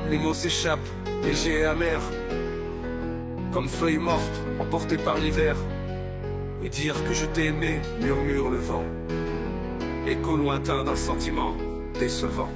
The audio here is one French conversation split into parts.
Les mots s'échappent, légers et amers, comme feuilles mortes, emportées par l'hiver. Et dire que je t'ai aimé, murmure le vent, écho lointain d'un sentiment décevant.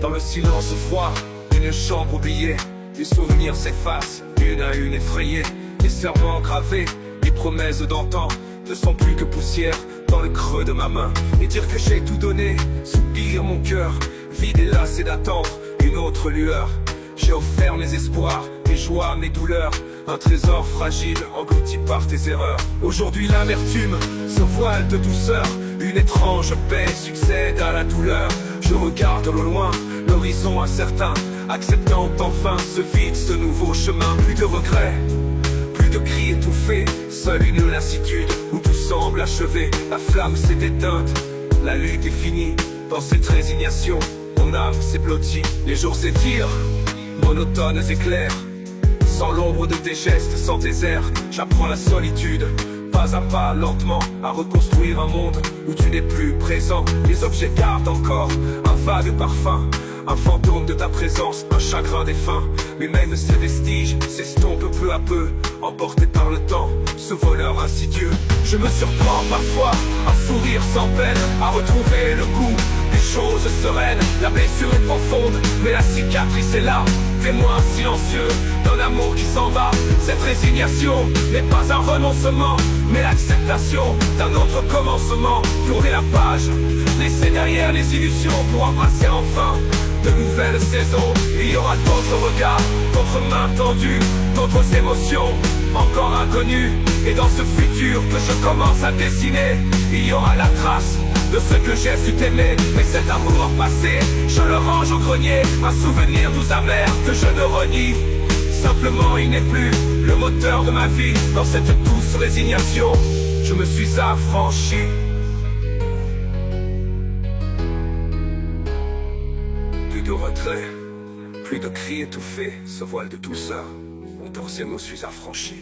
Dans le silence froid d'une chambre oubliée, les souvenirs s'effacent, une à une effrayés. Les serments gravés, les promesses d'antan ne sont plus que poussière dans le creux de ma main. Et dire que j'ai tout donné, soupire mon cœur, vide et lassé d'attendre une autre lueur. J'ai offert mes espoirs, mes joies, mes douleurs, un trésor fragile englouti par tes erreurs. Aujourd'hui l'amertume se voile de douceur, une étrange paix succède à la douleur. Je regarde au loin l'horizon incertain, acceptant enfin ce vide, ce nouveau chemin. Plus de regrets, plus de cris étouffés, seule une lassitude où tout semble achevé. La flamme s'est éteinte, la lutte est finie. Dans cette résignation, mon âme s'est blottie. Les jours s'étirent, monotones et clairs, sans l'ombre de tes gestes, sans tes airs. J'apprends la solitude, pas à pas, lentement, à reconstruire un monde où tu n'es plus présent. Les objets gardent encore un vague parfum, un fantôme de ta présence, un chagrin défunt. Mais même ces vestiges s'estompent peu à peu, emportés par le temps, ce voleur insidieux. Je me surprends parfois à sourire sans peine, à retrouver le goût des choses sereines. La blessure est profonde, mais la cicatrice est là, témoin silencieux d'un amour qui s'en va. Cette résignation n'est pas un renoncement, mais l'acceptation d'un autre commencement. Tourner la page, laisser derrière les illusions pour embrasser enfin de nouvelles saisons. Il y aura d'autres regards, d'autres mains tendues, d'autres émotions encore inconnues. Et dans ce futur que je commence à dessiner, il y aura la trace de ce que j'ai su t'aimer. Mais cet amour passé, je le range au grenier, un souvenir doux amer que je ne renie. Simplement il n'est plus le moteur de ma vie. Dans cette douce résignation, je me suis affranchi. Plus de retrait, plus de cris étouffés, ce voile de douceur, dont je me suis affranchi.